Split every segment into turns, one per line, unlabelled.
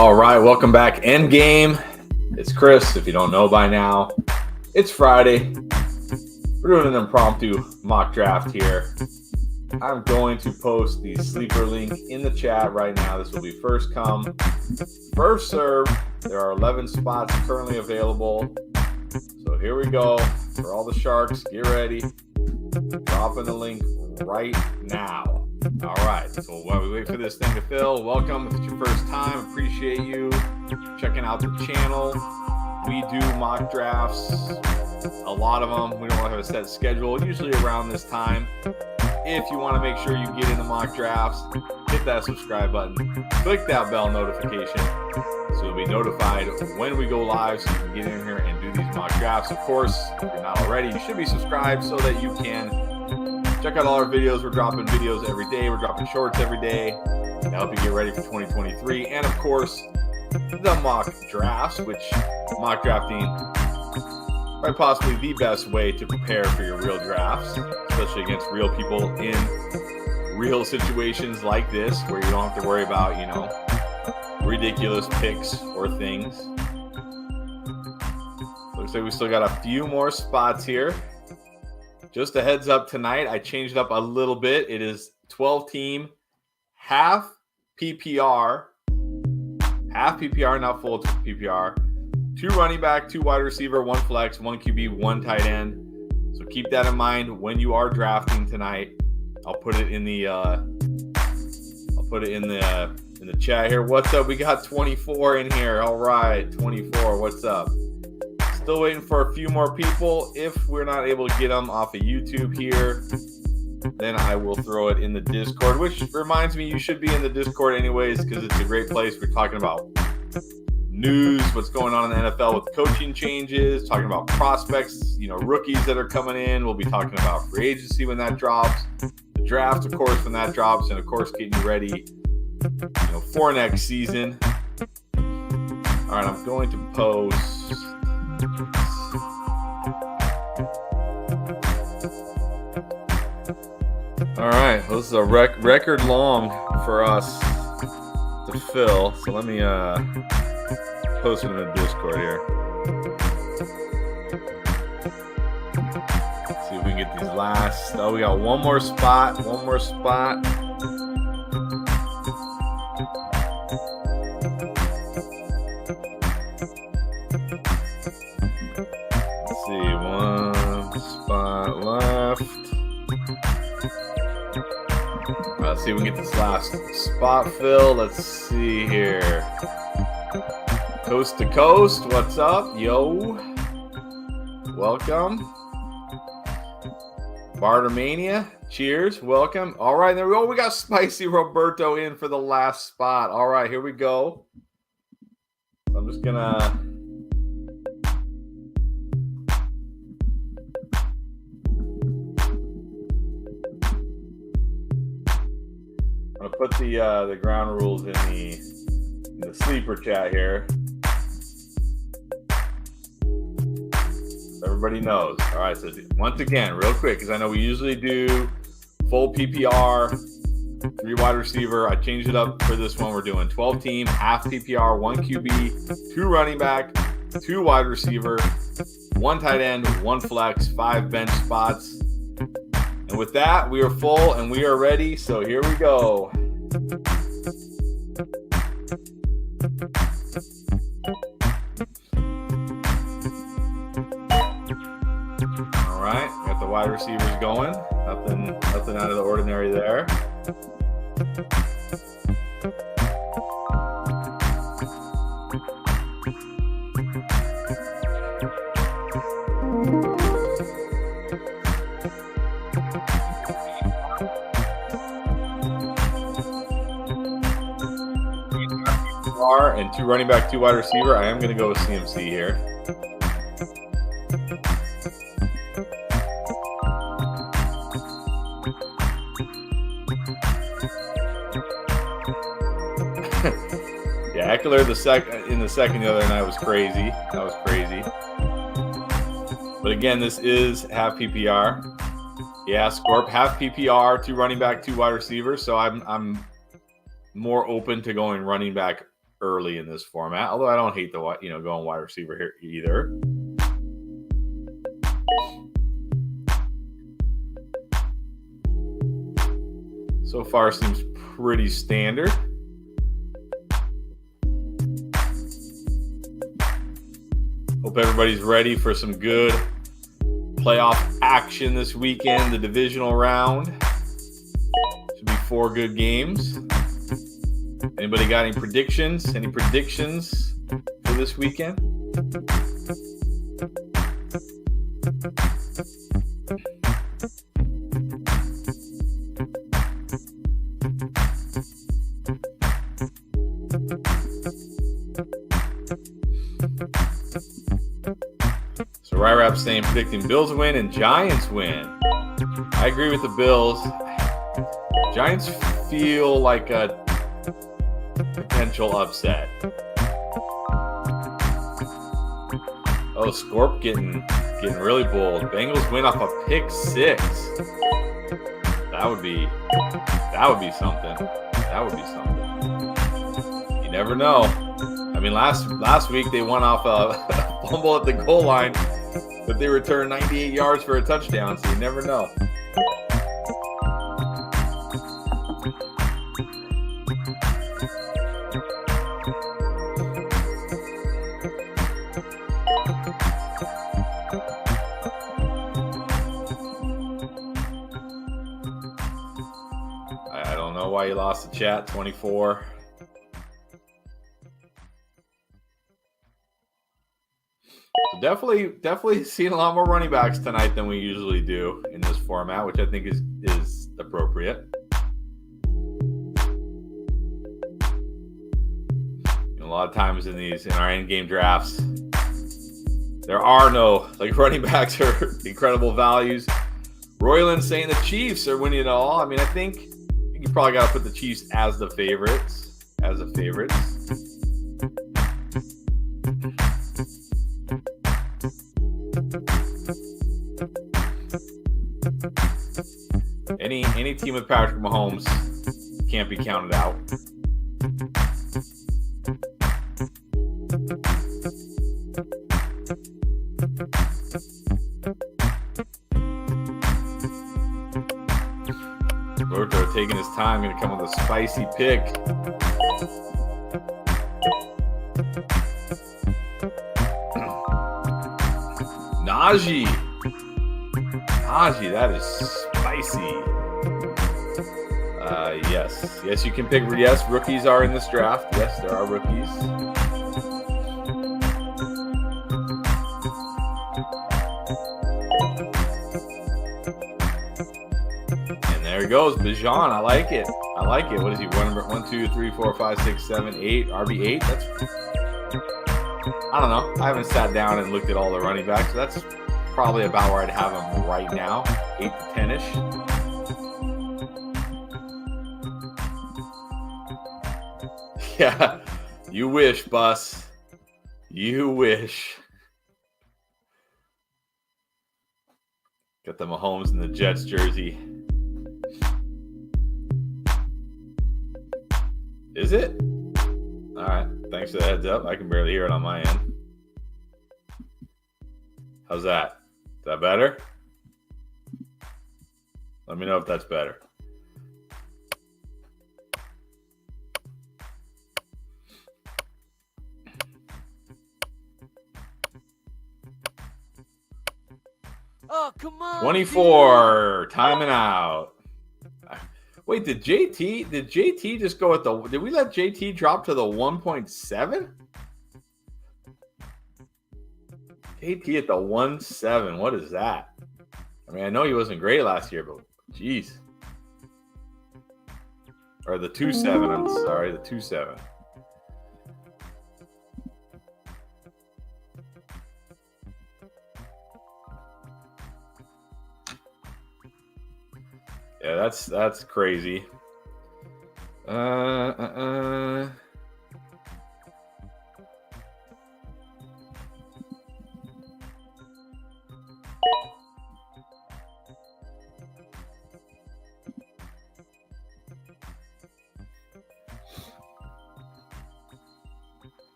All right, welcome back. Endgame. It's Chris, if you don't know by now. It's Friday. We're doing an impromptu mock draft here. I'm going to post the sleeper link in the chat right now. This will be first come, first serve. There are 11 spots currently available. So here we go. For all the sharks, get ready. Dropping the link right now. All right, so while we wait for this thing to fill, welcome. If it's your first time, appreciate you checking out the channel. We do mock drafts, a lot of them. We don't have a set schedule, usually around this time. If you want to make sure you get into mock drafts, hit that subscribe button, click that bell notification so you'll be notified when we go live so you can get in here and do these mock drafts. Of course, if you're not already, you should be subscribed so that you can check out all our videos. We're dropping videos every day. We're dropping shorts every day to help you get ready for 2023. And of course, the mock drafts, which mock drafting are possibly the best way to prepare for your real drafts, especially against real people in real situations like this, where you don't have to worry about, ridiculous picks or things. Looks like we still got a few more spots here. Just a heads up, tonight I changed it up a little bit. It is 12 team, half PPR, not full PPR. 2 running back, 2 wide receiver, 1 flex, 1 QB, 1 tight end. So keep that in mind when you are drafting tonight. I'll put it in the chat here. What's up? We got 24 in here. All right, 24. What's up? Still waiting for a few more people. If we're not able to get them off of YouTube here, then I will throw it in the Discord, which reminds me, you should be in the Discord anyways, because it's a great place. We're talking about news, what's going on in the NFL with coaching changes, talking about prospects, rookies that are coming in. We'll be talking about free agency when that drops, the draft, of course, when that drops, and of course, getting you ready, for next season. All right, I'm going to post. All right, well, this is a record long for us to fill, so let me post it in the Discord here. Let's see if we can get these last. Oh, we got one more spot. Let's see, 1 spot left. All right, let's see if we can get this last spot filled. Let's see here. Coast to coast, what's up? Yo. Welcome. Bartermania, cheers, welcome. All right, there we go. We got Spicy Roberto in for the last spot. All right, here we go. I'm just gonna put the ground rules in the sleeper chat here. Everybody knows. All right, so once again, real quick, because I know we usually do full PPR, 3 wide receiver. I changed it up for this one. We're doing 12 team, half PPR, 1 QB, 2 running back, 2 wide receiver, 1 tight end, 1 flex, 5 bench spots. And with that, we are full and we are ready. So here we go. All right, got the wide receivers going. Nothing out of the ordinary there. And 2 running back, 2 wide receiver. I am going to go with CMC here. Yeah, Eckler in the second the other night was crazy. That was crazy. But again, this is half PPR. Yeah, Scorp, half PPR, 2 running back, 2 wide receivers. So I'm more open to going running back early in this format. Although I don't hate the going wide receiver here either. So far seems pretty standard. Hope everybody's ready for some good playoff action this weekend. The divisional round should be 4 good games. Anybody got any predictions? Any predictions for this weekend? So Ryrap's saying predicting Bills win and Giants win. I agree with the Bills. Giants feel like a potential upset. Oh, Scorp getting really bold. Bengals win off a pick 6. That would be something. That would be something. You never know. I mean, last week they won off a fumble at the goal line, but they returned 98 yards for a touchdown, so you never know. I don't know why you lost the chat. 24. So definitely seeing a lot more running backs tonight than we usually do in this format, which I think is appropriate. A lot of times in our end-game drafts, there are no running backs are incredible values. Royland saying the Chiefs are winning it all. I mean, I think you probably got to put the Chiefs as the favorites. Any team with Patrick Mahomes can't be counted out. Roberto taking his time, going to come with a spicy pick. Najee, that is spicy. Yes, you can pick. Yes, rookies are in this draft. Yes, there are rookies. And there he goes, Bijan. I like it. What is he? 1, 2, 3, 4, 5, 6, 7, 8. RB8. That's. I don't know. I haven't sat down and looked at all the running backs. That's probably about where I'd have him right now. 8 to 10-ish. Yeah, you wish, Bus. You wish. Got the Mahomes and the Jets jersey. Is it? All right. Thanks for the heads up. I can barely hear it on my end. How's that? Is that better? Let me know if that's better.
Oh, come on.
24. Timing out. Wait, did JT just go at the... Did we let JT drop to the 1.7? JT at the 1.7. What is that? I mean, I know he wasn't great last year, but geez. Or the 2.7. I'm sorry, the 2.7. Yeah, that's crazy.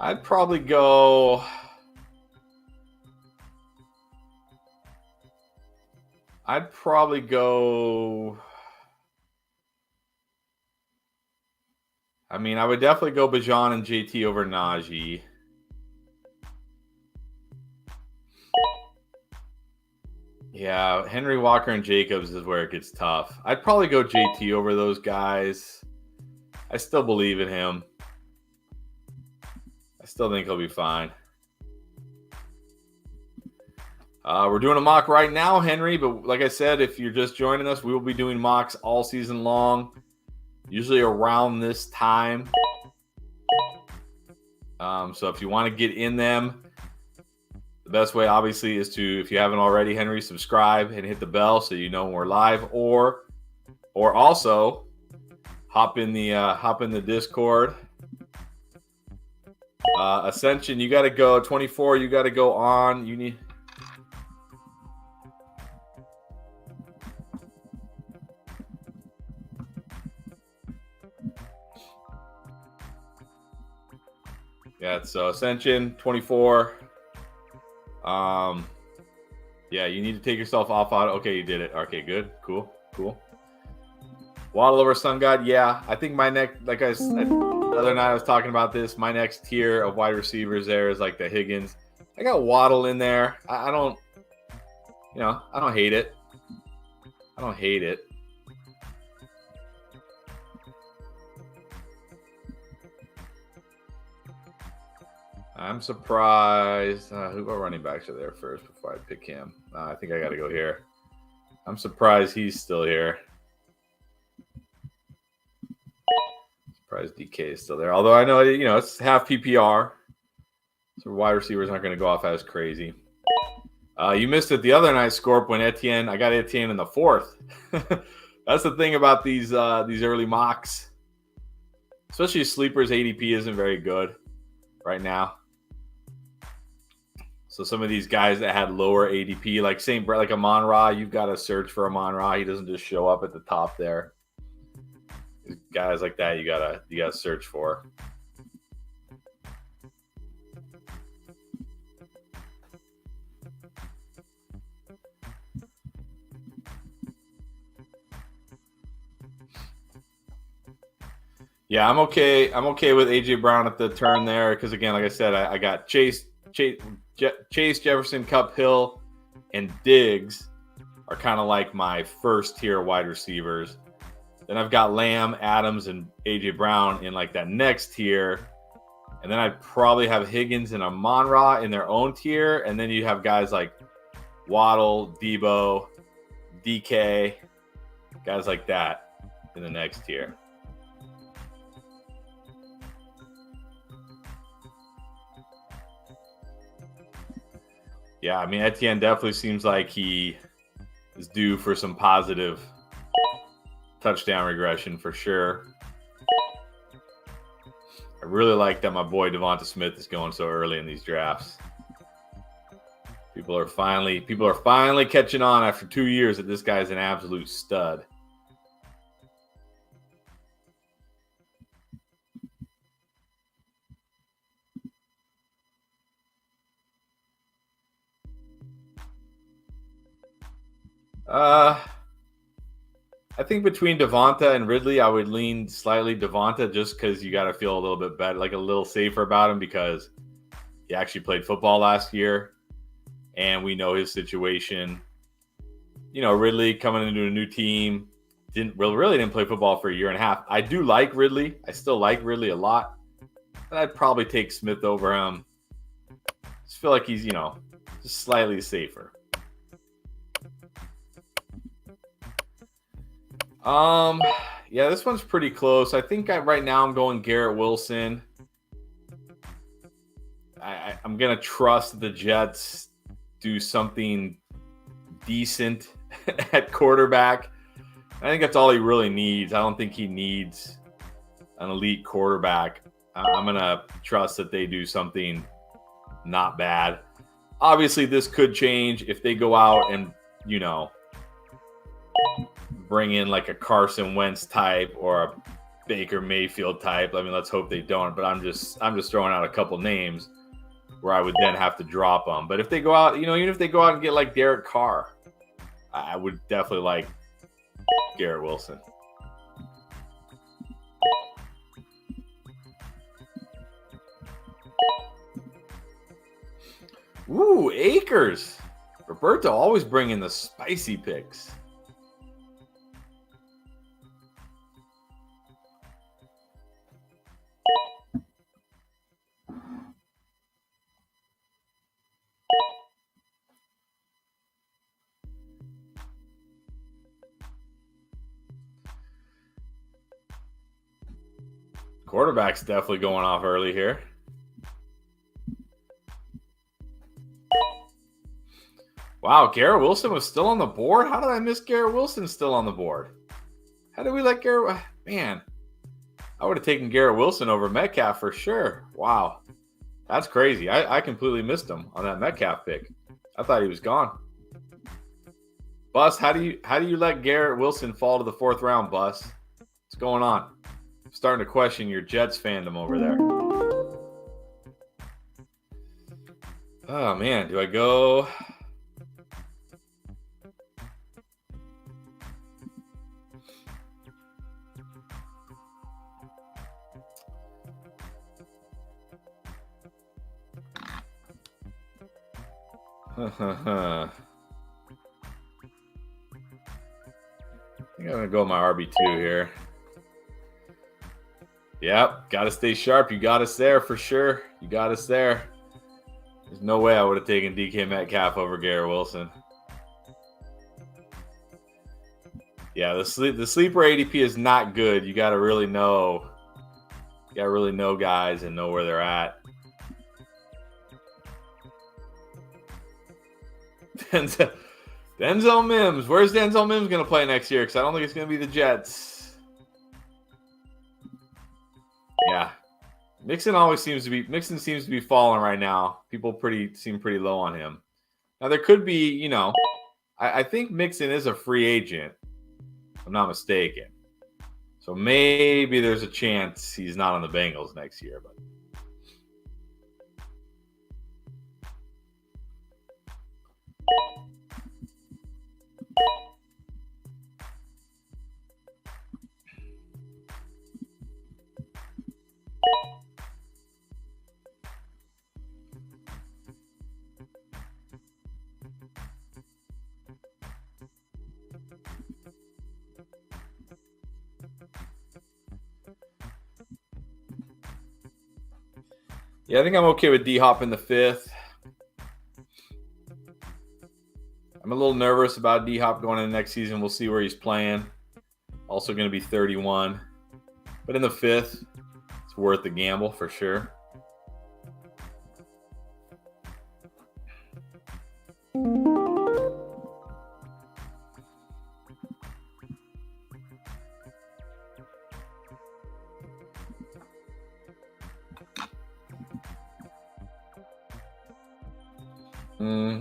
I'd probably go. I mean, I would definitely go Bajan and JT over Najee. Yeah, Henry Walker and Jacobs is where it gets tough. I'd probably go JT over those guys. I still believe in him. I still think he'll be fine. We're doing a mock right now, Henry, but like I said, if you're just joining us, we will be doing mocks all season long, usually around this time. So if you want to get in them, the best way, obviously, is to, if you haven't already, Henry, subscribe and hit the bell so you know when we're live, or also hop in the Discord. Ascension, you got to go 24. You got to go on. You need. Yeah, so Ascension 24. Yeah, you need to take yourself off auto. Okay, you did it. Okay, good, cool. Waddle over Sun God. Yeah, I think my next, like I said the other night, I was talking about this. My next tier of wide receivers there is like the Higgins. I got Waddle in there. I don't hate it. I'm surprised. Who are running backs are there first before I pick him? I think I got to go here. I'm surprised he's still here. Surprised DK is still there. Although I know, it's half PPR. So wide receivers aren't going to go off as crazy. You missed it the other night, Scorp, when I got Etienne in the 4th. That's the thing about these early mocks. Especially sleepers, ADP isn't very good right now. So some of these guys that had lower ADP, like St. Brett, like Amon-Ra, you've got to search for Amon-Ra. He doesn't just show up at the top there. Guys like that, you gotta search for. Yeah, I'm okay. I'm okay with AJ Brown at the turn there because, again, like I said, I got Chase, Jefferson, Kupp, Hill, and Diggs are kind of like my first tier wide receivers. Then I've got Lamb, Adams, and AJ Brown in like that next tier. And then I'd probably have Higgins and Amon-Ra in their own tier. And then you have guys like Waddle, Debo, DK, guys like that in the next tier. Yeah, I mean, Etienne definitely seems like he is due for some positive touchdown regression for sure. I really like that my boy Devonta Smith is going so early in these drafts. People are finally catching on after 2 years that this guy's an absolute stud. I think between Devonta and Ridley, I would lean slightly Devonta just because you got to feel a little bit better, like a little safer about him because he actually played football last year and we know his situation. Ridley coming into a new team, really didn't play football for a year and a half. I do like Ridley. I still like Ridley a lot, but I'd probably take Smith over him. Just feel like he's, just slightly safer. Yeah, this one's pretty close. I think right now I'm going Garrett Wilson. I'm going to trust the Jets do something decent at quarterback. I think that's all he really needs. I don't think he needs an elite quarterback. I'm going to trust that they do something not bad. Obviously, this could change if they go out and, bring in like a Carson Wentz type or Baker Mayfield type. I mean, let's hope they don't. But I'm just throwing out a couple names where I would then have to drop them. But if they go out, even if they go out and get like Derek Carr, I would definitely like Garrett Wilson. Ooh, Akers. Roberto always bringing the spicy picks. Quarterback's definitely going off early here. Wow, Garrett Wilson was still on the board? How did I miss Garrett Wilson still on the board? How did we let Garrett... Man, I would have taken Garrett Wilson over Metcalf for sure. Wow. That's crazy. I completely missed him on that Metcalf pick. I thought he was gone. Bus, how do you let Garrett Wilson fall to the 4th round, Bus? What's going on? I'm starting to question your Jets fandom over there. Oh, man. Do I go... I think I'm going to go with my RB2 here. Yep, got to stay sharp. You got us there for sure. You got us there. There's no way I would have taken DK Metcalf over Garrett Wilson. Yeah, the sleeper ADP is not good. You got to really know. You got to really know guys and know where they're at. Denzel Mims. Where's Denzel Mims going to play next year? Because I don't think it's going to be the Jets. Yeah. Mixon seems to be falling right now. People seem pretty low on him. Now there could be, I think Mixon is a free agent, if I'm not mistaken. So maybe there's a chance he's not on the Bengals next year, but yeah, I think I'm okay with D-Hop in the 5th. I'm a little nervous about D-Hop going into next season. We'll see where he's playing. Also going to be 31. But in the 5th, it's worth the gamble for sure.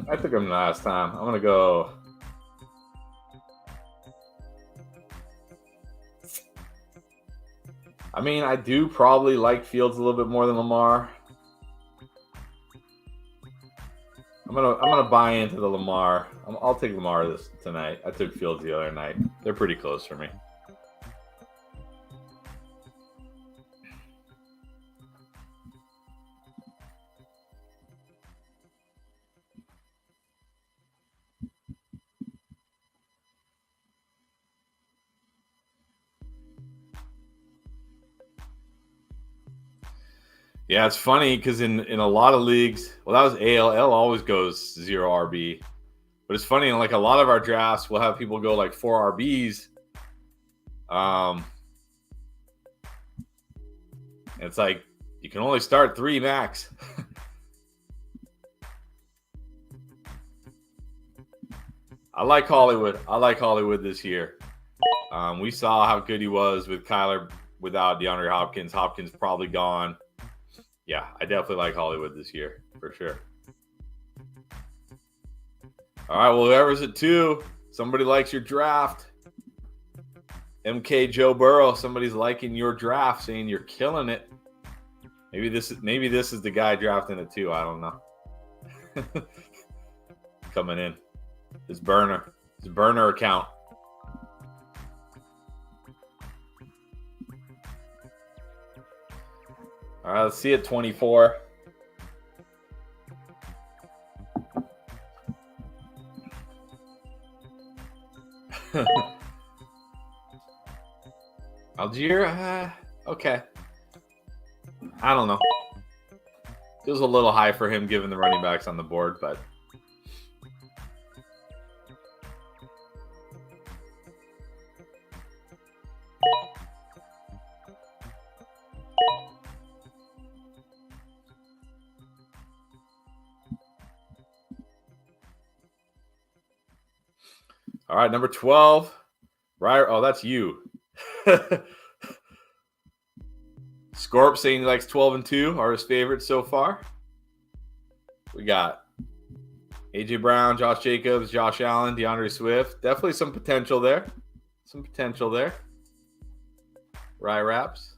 I took him last time. I'm going to go. I mean, I do probably like Fields a little bit more than Lamar. I'm gonna buy into the Lamar. I'll take Lamar tonight. I took Fields the other night. They're pretty close for me. Yeah, it's funny because in a lot of leagues, well, that was AL. L always goes 0 RB. But it's funny, in like a lot of our drafts, we'll have people go like 4 RBs. It's like you can only start 3 max. I like Hollywood. I like Hollywood this year. We saw how good he was with Kyler without DeAndre Hopkins. Hopkins probably gone. Yeah, I definitely like Hollywood this year, for sure. All right, well, whoever's at 2, somebody likes your draft. MK Joe Burrow, somebody's liking your draft, saying you're killing it. Maybe this is the guy drafting it too. I don't know. Coming in. His burner account. All right, let's see it. 24. Algier, okay. I don't know. Feels a little high for him given the running backs on the board, but all right, number 12. Right. Oh, that's you. Scorp saying he likes 12 and 2 are his favorites so far. We got AJ Brown, Josh Jacobs, Josh Allen, DeAndre Swift. Definitely some potential there. Rye Raps.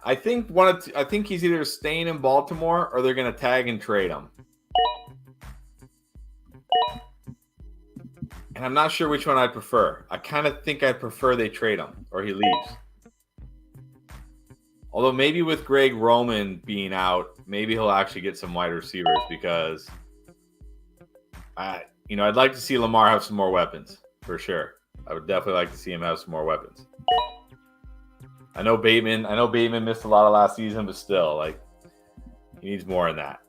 I think he's either staying in Baltimore or they're going to tag and trade him. And I'm not sure which one I'd prefer. I kind of think I'd prefer they trade him or he leaves. Although maybe with Greg Roman being out, maybe he'll actually get some wide receivers because I'd like to see Lamar have some more weapons for sure. I would definitely like to see him have some more weapons. I know Bateman missed a lot of last season, but still, like, he needs more in that.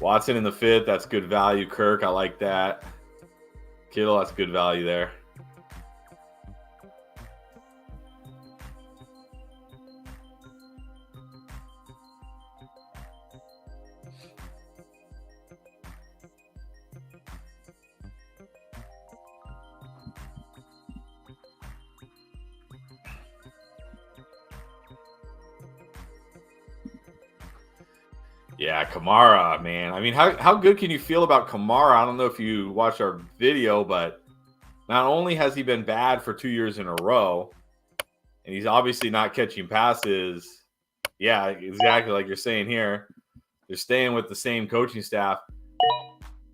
Watson in the 5th, that's good value. Kirk, I like that. Kittle, that's good value there. Yeah, Kamara, man. I mean, how good can you feel about Kamara? I don't know if you watched our video, but not only has he been bad for 2 years in a row, and he's obviously not catching passes. Yeah, exactly like you're saying here. They're staying with the same coaching staff.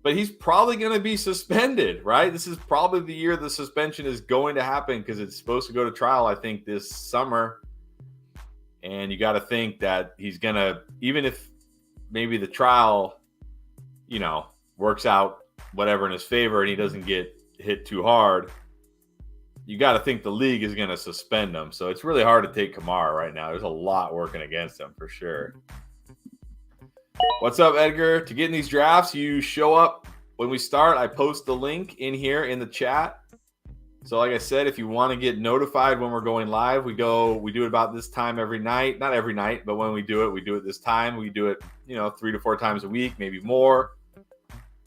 But he's probably going to be suspended, right? This is probably the year the suspension is going to happen because it's supposed to go to trial, I think, this summer. And you got to think that he's going to, even if maybe the trial, works out whatever in his favor and he doesn't get hit too hard, you got to think the league is going to suspend him. So it's really hard to take Kamara right now. There's a lot working against him for sure. What's up, Edgar? To get in these drafts, you show up when we start. I post the link in here in the chat. So like I said, if you want to get notified when we're going live, we do it about this time every night. Not every night, but when we do it this time. We do it, 3 to 4 times a week, maybe more.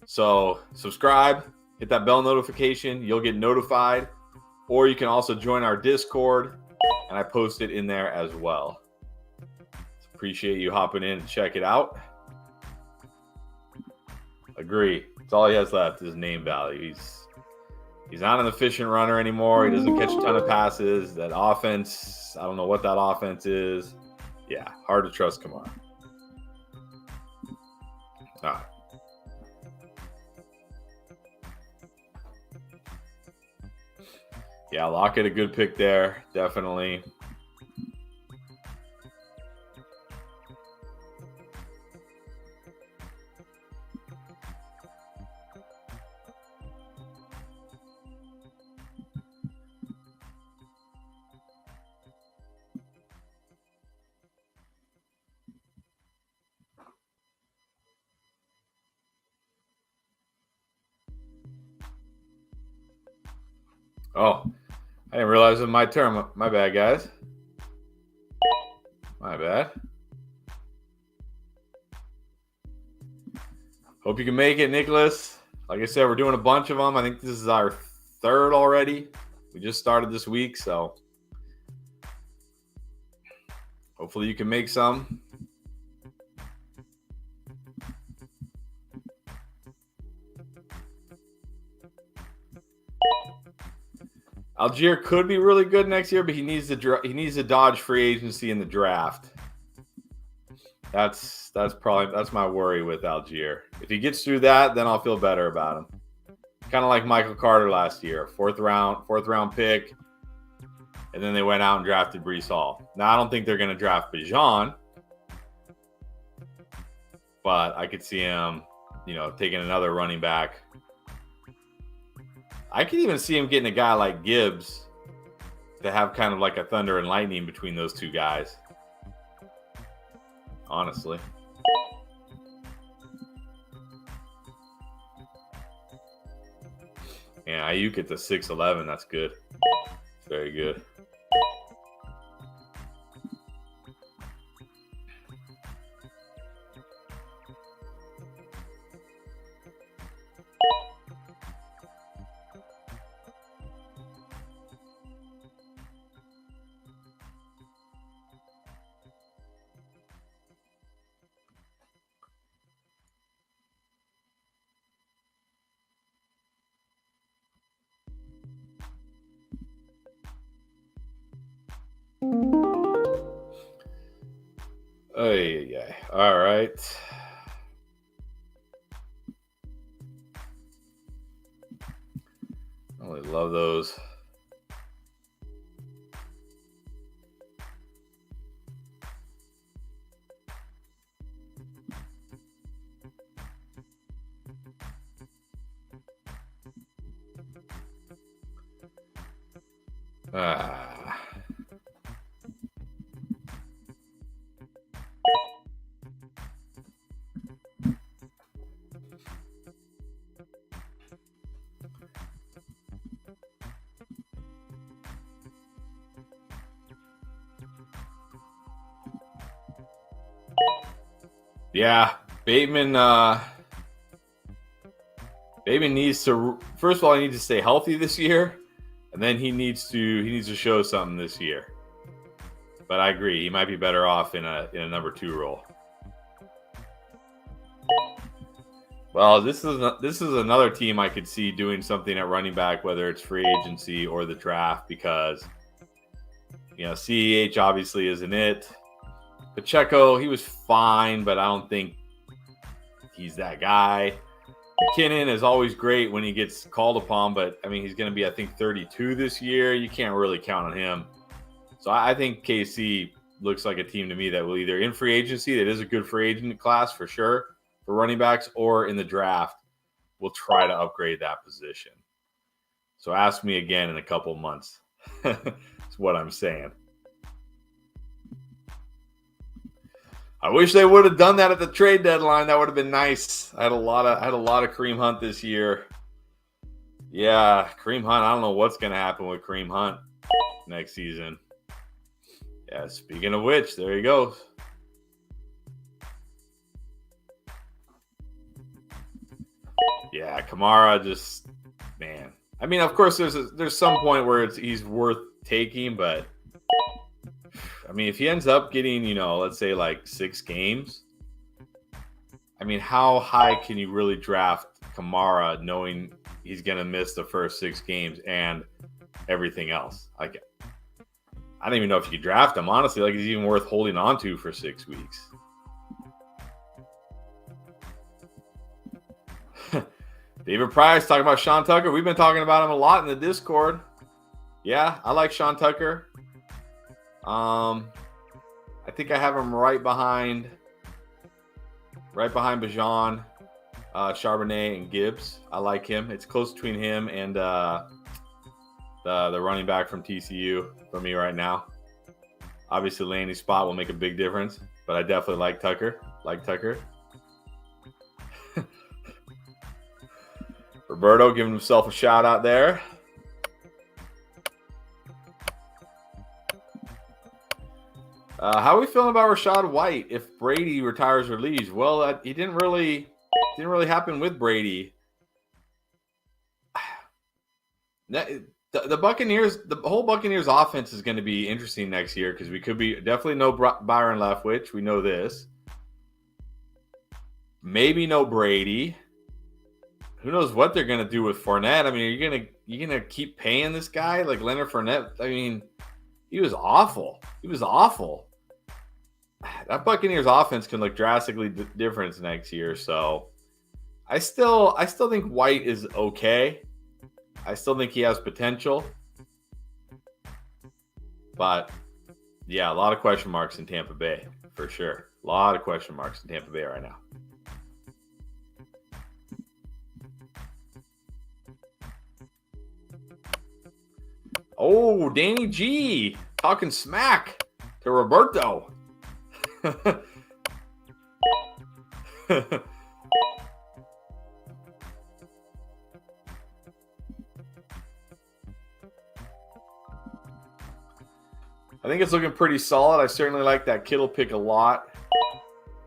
So subscribe, hit that bell notification. You'll get notified. Or you can also join our Discord, and I post it in there as well. Appreciate you hopping in and check it out. Agree. That's all he has left is name value. He's not an efficient runner anymore. He doesn't catch a ton of passes. That offense, I don't know what that offense is. Yeah, hard to trust Kamara. All right. Yeah, Lockett, a good pick there. Definitely. Oh, I didn't realize it was my turn. My bad, guys. My bad. Hope you can make it, Nicholas. Like I said, we're doing a bunch of them. I think this is our 3rd already. We just started this week, so Hopefully you can make some. Algier could be really good next year, but he needs to dodge free agency in the draft. That's my worry with Algier. If he gets through that, then I'll feel better about him. Kind of like Michael Carter last year, fourth round pick, and then they went out and drafted Breece Hall. Now I don't think they're going to draft Bijan, but I could see him, taking another running back. I could even see him getting a guy like Gibbs to have kind of like a thunder and lightning between those two guys. Honestly. Yeah, Ayuk at the 6'11", that's good. Very good. Oh, yeah. All right. I really love those. Yeah, Bateman needs to, first of all, he needs to stay healthy this year, and then he needs to show something this year. But I agree, he might be better off in a number 2 role. Well, this is another team I could see doing something at running back, whether it's free agency or the draft, because CEH obviously isn't it. Pacheco, he was fine, but I don't think he's that guy. McKinnon is always great when he gets called upon, but he's going to be, I think, 32 this year. You can't really count on him. So I think KC looks like a team to me that will either in free agency, that is a good free agent class for sure for running backs, or in the draft, will try to upgrade that position. So ask me again in a couple months. That's what I'm saying. I wish they would have done that at the trade deadline. That would have been nice. I had a lot of Kareem Hunt this year. Yeah, Kareem Hunt. I don't know what's going to happen with Kareem Hunt next season. Yeah, speaking of which, there he goes. Yeah, Kamara just, man. Of course, there's some point where he's worth taking, but if he ends up getting, let's say like 6 games, how high can you really draft Kamara knowing he's going to miss the first 6 games and everything else? I don't even know if you could draft him, honestly. Like, he's even worth holding on to for 6 weeks. David Price talking about Sean Tucker. We've been talking about him a lot in the Discord. Yeah, I like Sean Tucker. I think I have him right behind Bijan, Charbonnet, and Gibbs. I like him. It's close between him and the running back from TCU for me right now. Obviously, landing spot will make a big difference, but I definitely like Tucker. Roberto giving himself a shout out there. How are we feeling about Rachaad White if Brady retires or leaves? Well, he didn't really happen with Brady. The Buccaneers, the whole Buccaneers offense is going to be interesting next year because we could be definitely no Byron Leftwich. We know this. Maybe no Brady. Who knows what they're going to do with Fournette? I mean, are you gonna keep paying this guy like Leonard Fournette? I mean, he was awful. He was awful. That Buccaneers offense can look drastically different next year. So I still think White is okay. I still think he has potential. But yeah, a lot of question marks in Tampa Bay for sure. A lot of question marks in Tampa Bay right now. Oh, Danny G talking smack to Roberto. I think it's looking pretty solid. I certainly like that Kittle pick a lot.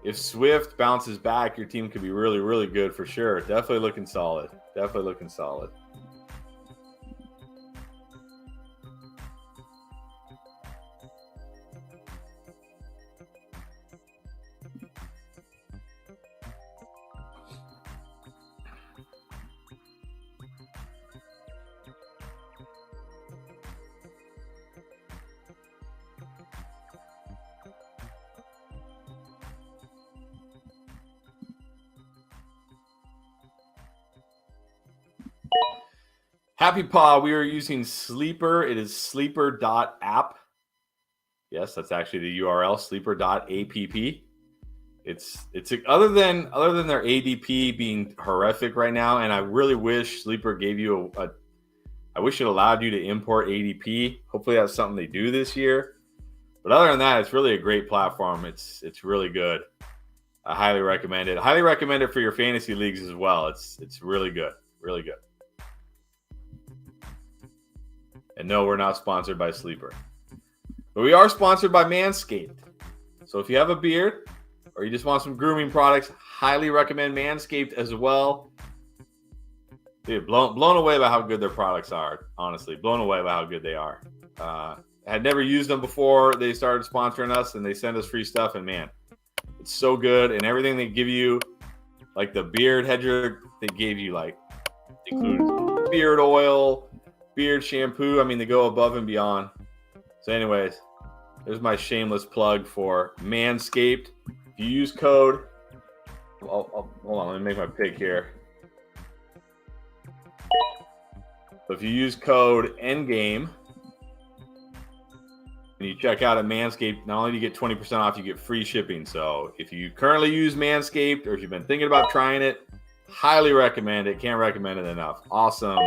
If Swift bounces back, your team could be really, really good for sure. Definitely looking solid. Definitely looking solid. Happy Paw, we are using Sleeper. It is sleeper.app. Yes, that's actually the URL, sleeper.app. It's other than their ADP being horrific right now, and I really wish Sleeper gave you I wish it allowed you to import ADP. Hopefully that's something they do this year. But other than that, it's really a great platform. It's really good. I highly recommend it. Highly recommend it for your fantasy leagues as well. It's really good. Really good. And no, we're not sponsored by Sleeper. But we are sponsored by Manscaped. So if you have a beard or you just want some grooming products, highly recommend Manscaped as well. Dude, blown away by how good their products are, honestly. Blown away by how good they are. I had never used them before they started sponsoring us, and they send us free stuff, and man, it's so good. And everything they give you, like the beard hedger, they gave you like includes beard oil, beard shampoo. I mean, they go above and beyond. So anyways, there's my shameless plug for Manscaped. If you use code, hold on, let me make my pick here. So if you use code ENDGAME and you check out at Manscaped, not only do you get 20% off, you get free shipping. So if you currently use Manscaped or if you've been thinking about trying it, highly recommend it. Can't recommend it enough. Awesome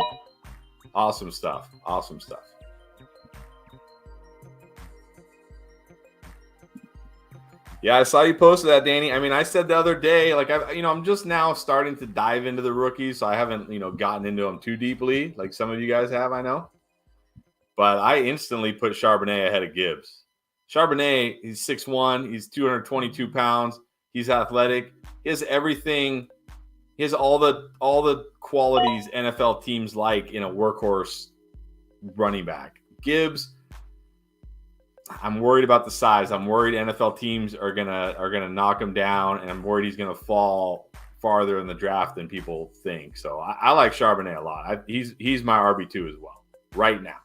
stuff. Awesome stuff. Yeah, I saw you posted that, Danny. I mean, I said the other day, like, I'm just now starting to dive into the rookies, so I haven't, gotten into them too deeply, like some of you guys have, I know. But I instantly put Charbonnet ahead of Gibbs. Charbonnet, he's 6'1", he's 222 pounds, he's athletic, he has everything. He has all the qualities NFL teams like in a workhorse running back. Gibbs, I'm worried about the size. I'm worried NFL teams are gonna knock him down, and I'm worried he's gonna fall farther in the draft than people think. So I like Charbonnet a lot. He's my RB2 as well. Right now.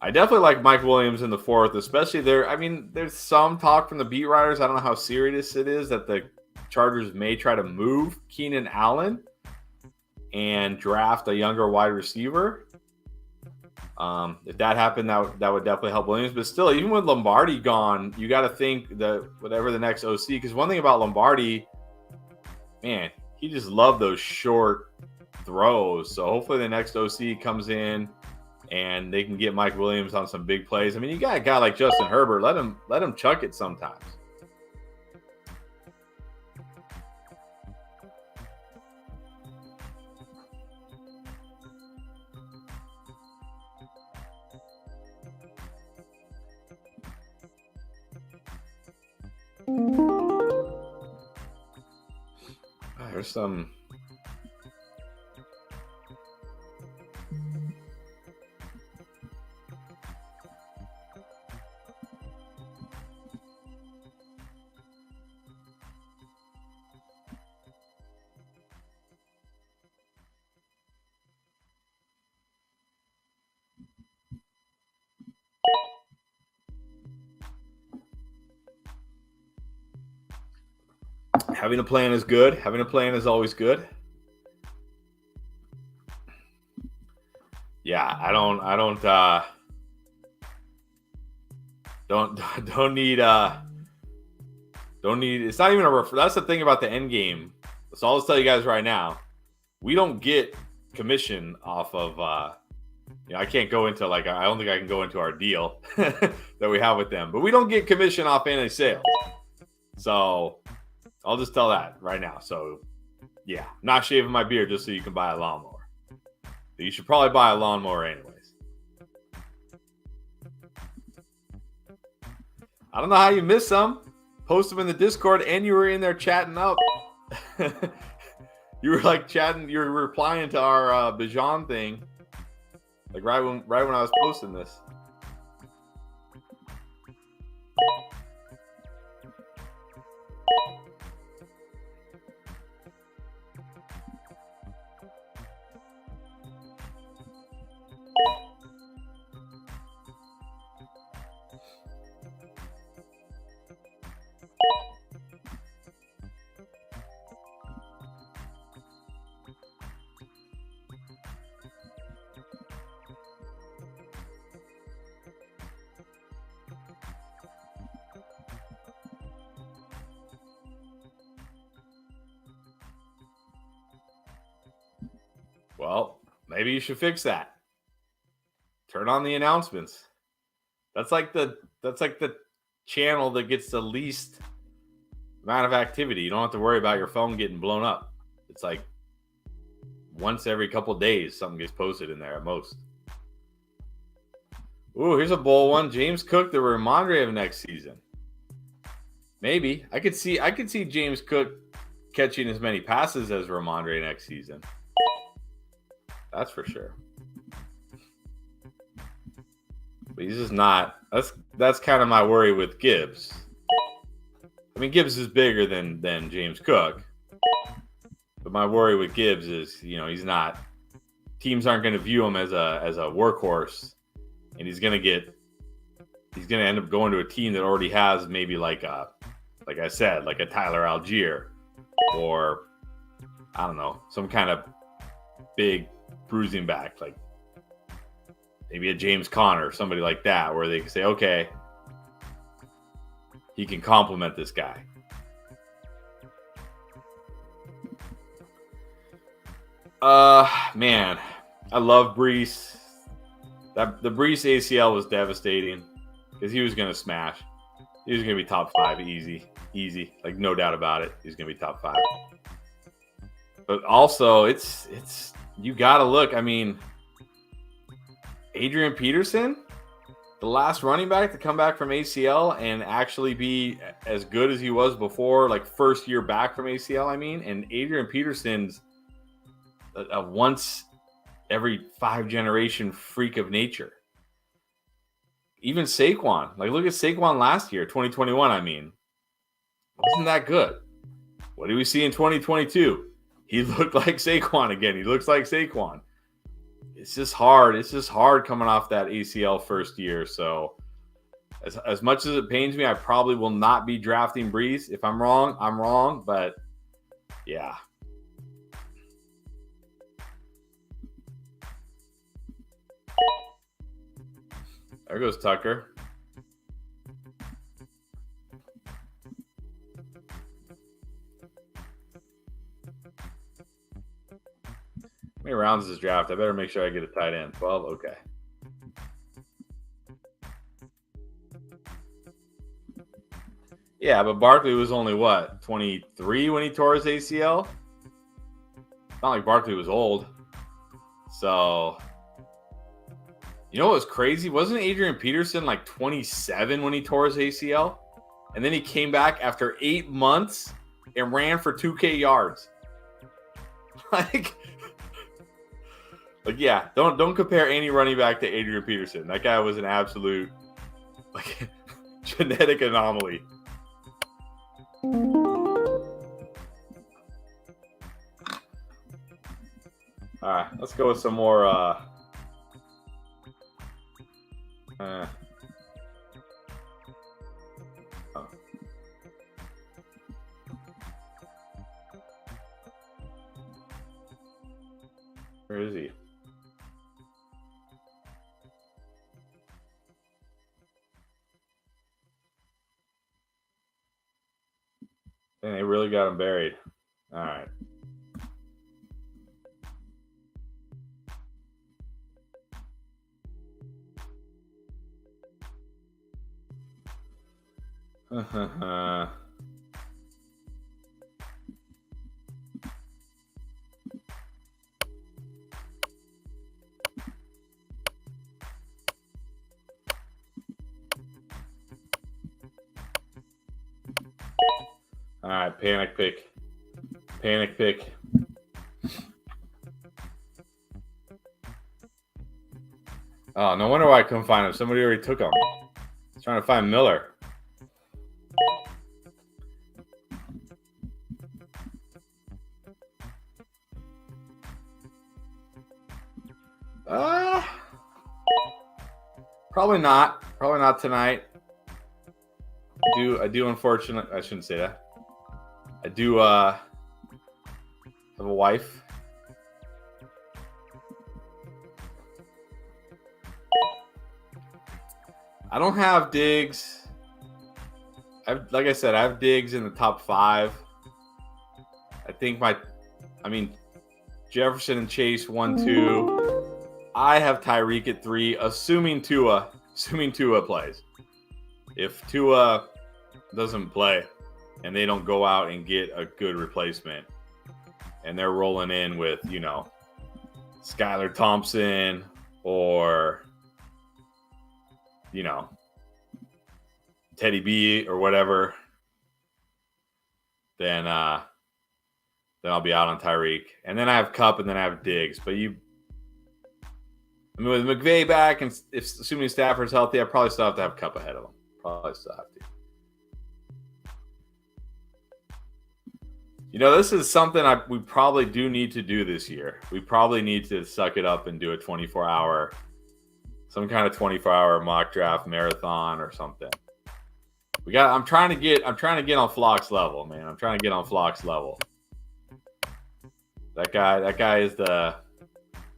I definitely like Mike Williams in the fourth, especially there. I mean, there's some talk from the beat writers. I don't know how serious it is that the Chargers may try to move Keenan Allen and draft a younger wide receiver. If that happened, that would definitely help Williams. But still, even with Lombardi gone, you got to think that whatever the next OC, because one thing about Lombardi, man, he just loved those short throws. So hopefully the next OC comes in and they can get Mike Williams on some big plays. I mean, you got a guy like Justin Herbert. Let him chuck it sometimes. There's some. Having a plan is good. Having a plan is always good. Yeah, I don't need it's not even that's the thing about the end game. So I'll just tell you guys right now, we don't get commission off of I can't go into I don't think I can go into our deal that we have with them, but we don't get commission off any sales. So I'll just tell that right now. So yeah, not shaving my beard just so you can buy a lawnmower. You should probably buy a lawnmower anyways. I don't know how you missed some. Post them in the Discord, and you were in there chatting up. You were chatting. You were replying to our Bijan thing, right when I was posting this. Well, maybe you should fix that. Turn on the announcements. That's like the channel that gets the least amount of activity. You don't have to worry about your phone getting blown up. It's like once every couple of days something gets posted in there at most. Ooh, here's a bowl one. James Cook, the Ramondre of next season. Maybe. I could see James Cook catching as many passes as Ramondre next season. That's for sure. But he's just not. That's kind of my worry with Gibbs. I mean, Gibbs is bigger than James Cook. But my worry with Gibbs is, he's not. Teams aren't going to view him as a workhorse, and he's going to end up going to a team that already has maybe like I said, like a Tyler Algier, or I don't know, some kind of big bruising back, like maybe a James Conner, somebody like that, where they can say, okay, he can complement this guy. Man, I love Brees. The Brees ACL was devastating because he was going to smash. He was going to be top 5 easy, like no doubt about it. He's going to be top 5. But also, it's you got to look. I mean, Adrian Peterson, the last running back to come back from ACL and actually be as good as he was before, like first year back from ACL, and Adrian Peterson's a once every 5 generation freak of nature. Even Saquon, look at Saquon last year, 2021, wasn't that good. What do we see in 2022? He looked like Saquon again. He looks like Saquon. It's just hard. It's just hard coming off that ACL first year. So as much as it pains me, I probably will not be drafting Brees. If I'm wrong, I'm wrong. But yeah. There goes Tucker. How many rounds is this draft? I better make sure I get a tight end. 12? Okay. Yeah, but Barkley was only, 23 when he tore his ACL? It's not like Barkley was old. So, you know what was crazy? Wasn't Adrian Peterson 27 when he tore his ACL? And then he came back after 8 months and ran for 2K yards. Like yeah, don't compare any running back to Adrian Peterson. That guy was an absolute genetic anomaly. All right, let's go with some more. Oh. Where is he? And they really got him buried. All right. All right, panic pick. Panic pick. Oh, no wonder why I couldn't find him. Somebody already took him. I was trying to find Miller. Probably not. Probably not tonight. I do unfortunately, I shouldn't say that. I do have a wife. I don't have Diggs. Like I said, I have Diggs in the top 5. I think Jefferson and Chase 1, 2. I have Tyreek at 3, assuming Tua plays. If Tua doesn't play and they don't go out and get a good replacement and they're rolling in with, Skylar Thompson or, Teddy B or whatever, then I'll be out on Tyreek. And then I have Kupp and then I have Diggs. But with McVay back and assuming Stafford's healthy, I probably still have to have Kupp ahead of him. Probably still have to. This is something we probably do need to do this year. We probably need to suck it up and do a 24-hour, some kind of 24-hour mock draft marathon or something. I'm trying to get on Flock's level, man. I'm trying to get on Flock's level. That guy is the.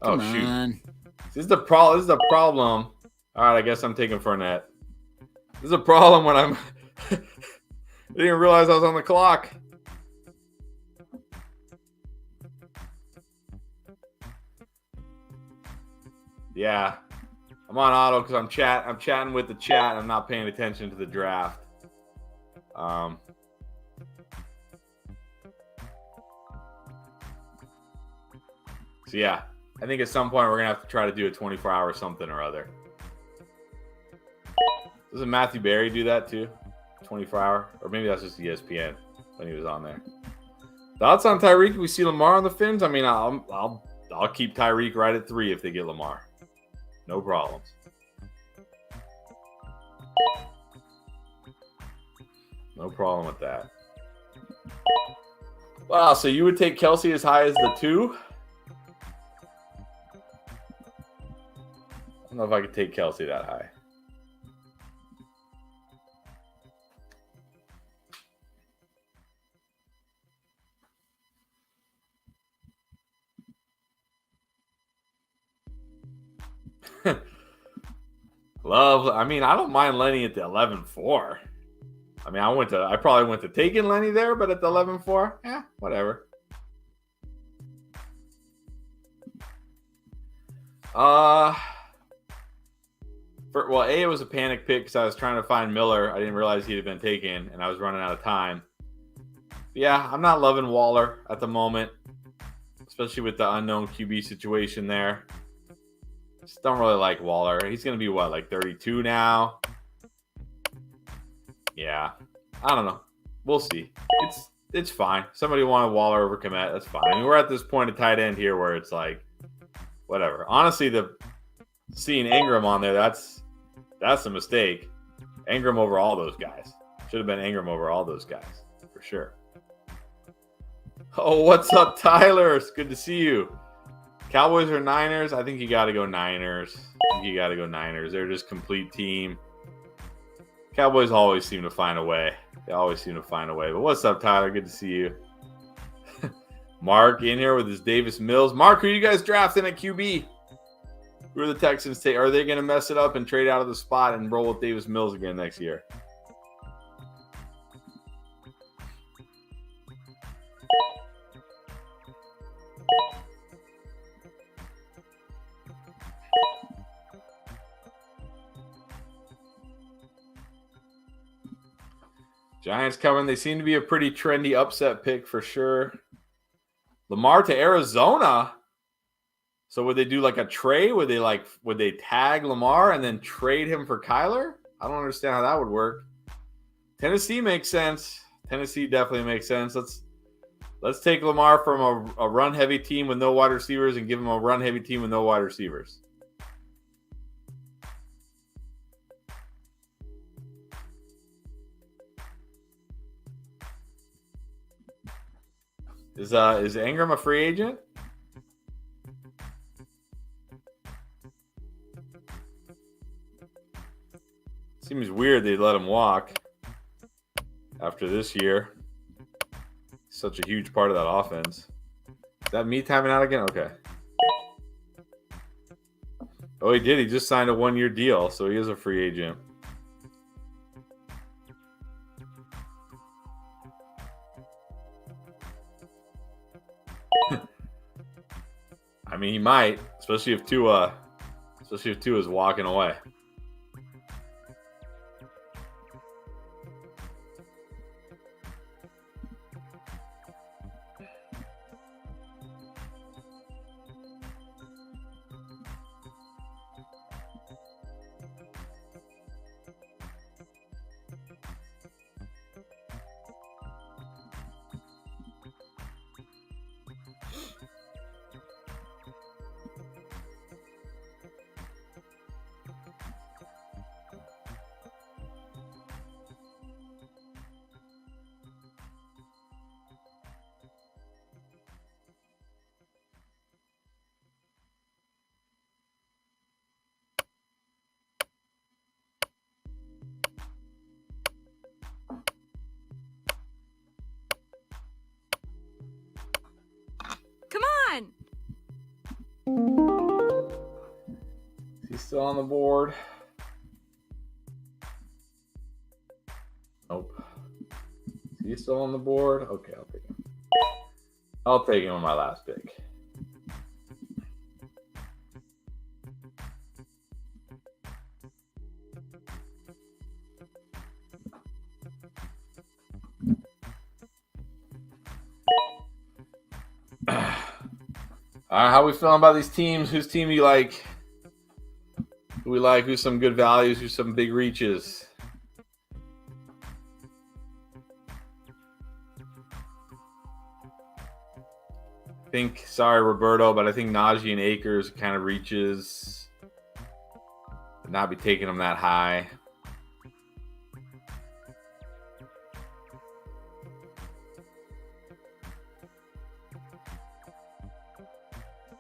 Oh,
Come
shoot.
on.
This is the problem. All right, I guess I'm taking Fournette. This is a problem when I didn't even realize I was on the clock. Yeah, I'm on auto because I'm chatting with the chat. I'm not paying attention to the draft. So yeah, I think at some point we're gonna have to try to do a 24-hour something or other. Doesn't Matthew Berry do that too? 24-hour, or maybe that's just ESPN when he was on there. Thoughts on Tyreek? We see Lamar on the Fins. I mean, I'll keep Tyreek right at 3 if they get Lamar. No problems. No problem with that. Wow, so you would take Kelsey as high as the 2? I don't know if I could take Kelsey that high. I don't mind Lenny at the 11-4. I probably went to taking Lenny there, but at the 11-4, whatever. It was a panic pick because I was trying to find Miller. I didn't realize he'd have been taken, and I was running out of time. But yeah, I'm not loving Waller at the moment, especially with the unknown QB situation there. Just don't really like Waller. He's going to be, like 32 now? Yeah. I don't know. We'll see. it's fine. Somebody wanted Waller over Kmet. That's fine. I mean, we're at this point of tight end here where it's like, whatever. Honestly, seeing Ingram on there, that's a mistake. Ingram over all those guys. Should have been Ingram over all those guys for sure. Oh, what's up, Tyler? It's good to see you. Cowboys or Niners? I think you got to go Niners. They're just complete team. Cowboys always seem to find a way. They always seem to find a way. But what's up, Tyler? Good to see you. Mark in here with his Davis Mills. Mark, who are you guys drafting at QB? Who are the Texans take? Are they going to mess it up and trade out of the spot and roll with Davis Mills again next year? Giants coming. They seem to be a pretty trendy upset pick for sure. Lamar to Arizona. So would they do like a trade? Would they tag Lamar and then trade him for Kyler? I don't understand how that would work. Tennessee makes sense. Tennessee definitely makes sense. Let's take Lamar from a run heavy team with no wide receivers and give him a run heavy team with no wide receivers. Is Ingram a free agent? Seems weird they let him walk after this year. Such a huge part of that offense. Is that me timing out again? Okay. Oh, he did. He just signed a 1-year deal, so he is a free agent. I mean, he might, especially if Tua is walking away. He's still on the board. Nope. He's still on the board. Okay, I'll take him. I'll take him on my last pick. All right, how we feeling about these teams? Whose team you like? Who we like? Who's some good values? Who's some big reaches? Sorry, Roberto, but I think Najee and Akers kind of reaches. Would not be taking them that high.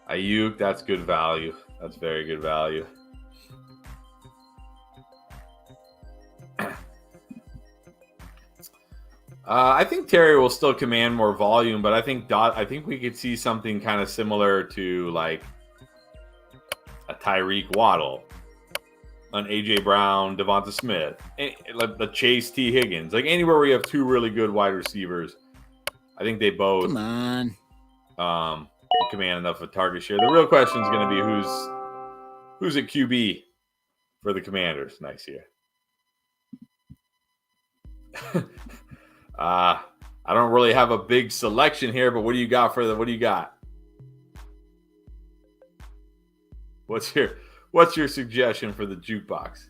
Ayuk, that's good value. That's very good value. I think Terry will still command more volume, but I think we could see something kind of similar to like a Tyreek Waddle, an AJ Brown, Devonta Smith, like the Chase T. Higgins, like anywhere where you have two really good wide receivers. I think they both
Come on.
Command enough of target share. The real question is going to be who's at QB for the Commanders next year. I don't really have a big selection here, but what do you got? What's your suggestion for the jukebox?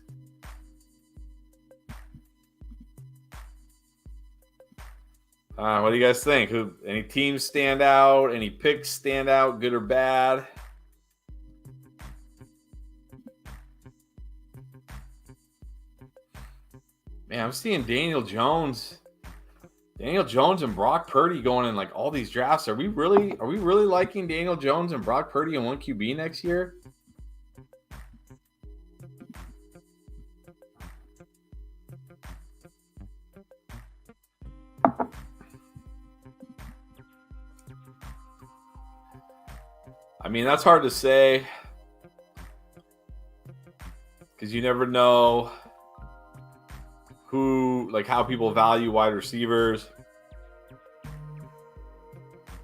What do you guys think? Any teams stand out? Any picks stand out, good or bad? Man, I'm seeing Daniel Jones and Brock Purdy going in like all these drafts. Are we really liking Daniel Jones and Brock Purdy in 1 QB next year? I mean, that's hard to say because you never know how people value wide receivers.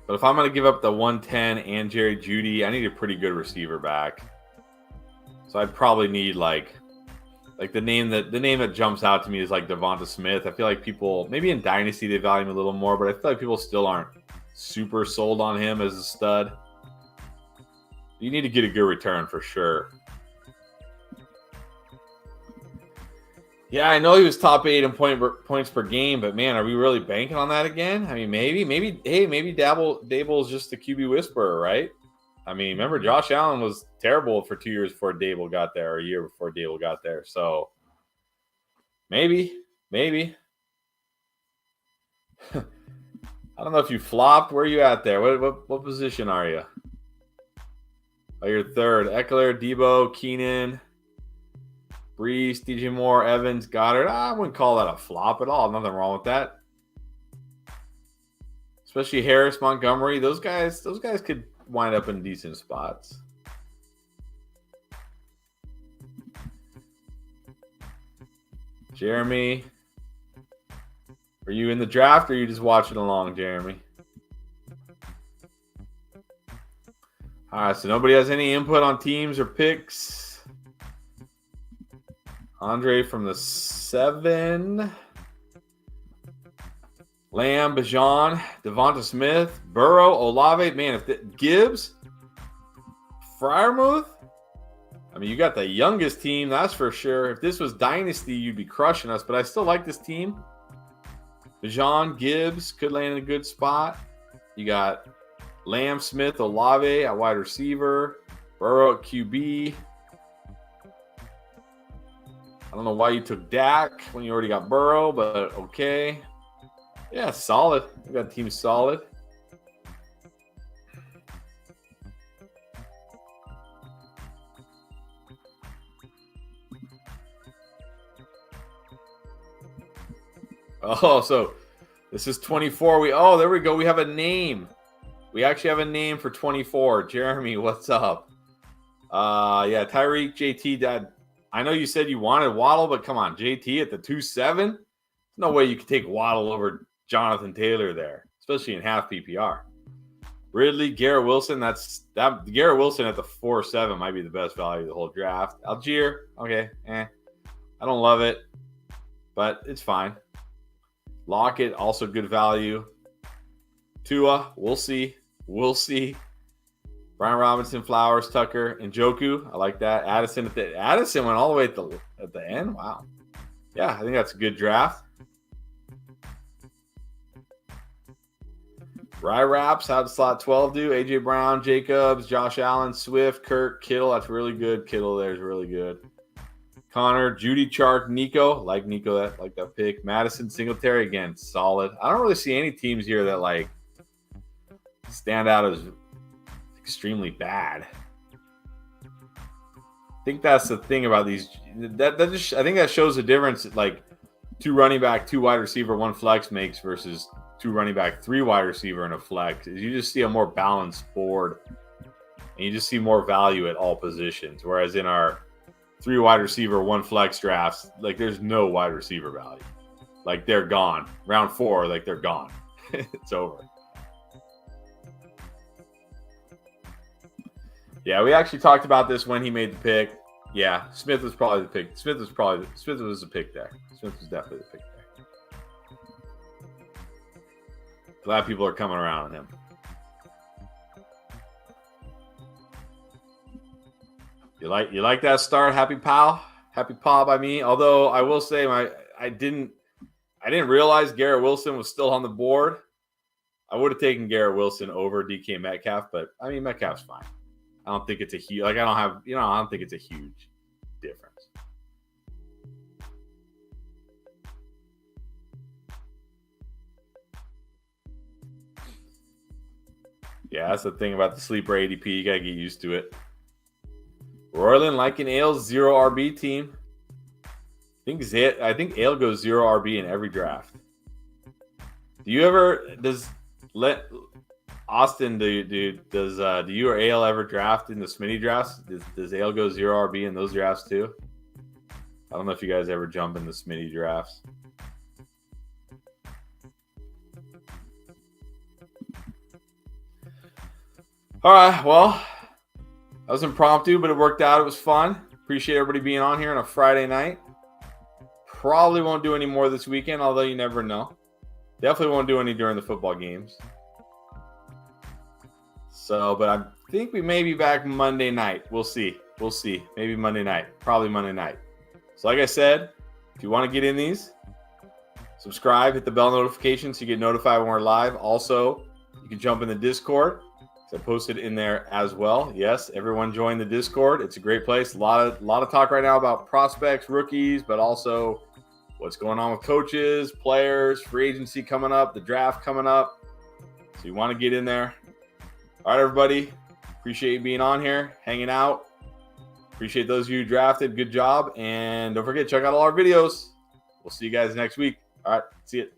But if I'm going to give up the 110 and Jerry Jeudy, I need a pretty good receiver back. So I'd probably need like the name that jumps out to me is like Devonta Smith. I feel like people, maybe in Dynasty they value him a little more, but I feel like people still aren't super sold on him as a stud. You need to get a good return for sure. Yeah, I know he was top 8 in points per game, but man, are we really banking on that again? I mean, maybe Dable's just the QB whisperer, right? I mean, remember Josh Allen was terrible for 2 years before Dable got there, or a year before Dable got there. So maybe. I don't know if you flopped. Where are you at there? What position are you? Oh, you're third. Eckler, Debo, Keenan, Brees, DJ Moore, Evans, Goddard. I wouldn't call that a flop at all. Nothing wrong with that. Especially Harris, Montgomery. Those guys could wind up in decent spots. Jeremy, are you in the draft or are you just watching along, Jeremy? All right, so nobody has any input on teams or picks. Andre from the 7. Lamb, Bijan, Devonta Smith, Burrow, Olave. Man, Gibbs, Freiermuth. I mean, you got the youngest team, that's for sure. If this was Dynasty, you'd be crushing us, but I still like this team. Bijan, Gibbs could land in a good spot. You got Lamb, Smith, Olave at wide receiver, Burrow at QB. I don't know why you took Dak when you already got Burrow, but okay. Yeah, solid. We got team solid. Oh, so this is 24. There we go. We have a name. We actually have a name for 24. Jeremy, what's up? Yeah, Tyreek, JT, Dad. I know you said you wanted Waddle, but come on, JT at the 2-7? There's no way you could take Waddle over Jonathan Taylor there, especially in half PPR. Ridley, Garrett Wilson. Garrett Wilson at the 4-7 might be the best value of the whole draft. Algier, okay, I don't love it, but it's fine. Lockett, also good value. Tua, we'll see. Brian Robinson, Flowers, Tucker, and Njoku. I like that. Addison went all the way at the end. Wow. Yeah, I think that's a good draft. Rye Raps, how'd slot 12 do? AJ Brown, Jacobs, Josh Allen, Swift, Kirk, Kittle. That's really good. Kittle there's really good. Connor, Judy, Chark, Nico. Like Nico, like that pick. Madison, Singletary, again, solid. I don't really see any teams here that stand out as extremely bad. I think that's the thing about these. I think that shows the difference. Like 2 running back, 2 wide receiver, 1 flex makes versus 2 running back, 3 wide receiver, and a flex. Is you just see a more balanced board, and you just see more value at all positions. Whereas in our 3 wide receiver, 1 flex drafts, there's no wide receiver value. They're gone. Round 4, they're gone. It's over. Yeah, we actually talked about this when he made the pick. Yeah, Smith was probably the pick. Smith was the pick there. Smith was definitely the pick there. Glad people are coming around on him. You like that start? Happy pal by me. Although I will say I I didn't realize Garrett Wilson was still on the board. I would have taken Garrett Wilson over DK Metcalf, but I mean, Metcalf's fine. I don't think it's a huge, I don't think it's a huge difference. Yeah, that's the thing about the sleeper ADP. You got to get used to it. Royland liking Aile's 0 RB team. I think Ale goes 0 RB in every draft. Do you or Ale ever draft in the Smitty drafts? Does Ale go 0 RB in those drafts too? I don't know if you guys ever jump in the Smitty drafts. All right, well, that was impromptu, but it worked out. It was fun. Appreciate everybody being on here on a Friday night. Probably won't do any more this weekend, although you never know. Definitely won't do any during the football games. So, but I think we may be back Monday night. We'll see. Maybe Monday night. Probably Monday night. So like I said, if you want to get in these, subscribe, hit the bell notification so you get notified when we're live. Also, you can jump in the Discord. I posted in there as well. Yes, everyone join the Discord. It's a great place. A lot of talk right now about prospects, rookies, but also what's going on with coaches, players, free agency coming up, the draft coming up. So you want to get in there. All right, everybody. Appreciate you being on here, hanging out. Appreciate those of you who drafted. Good job. And don't forget, check out all our videos. We'll see you guys next week. All right. See you.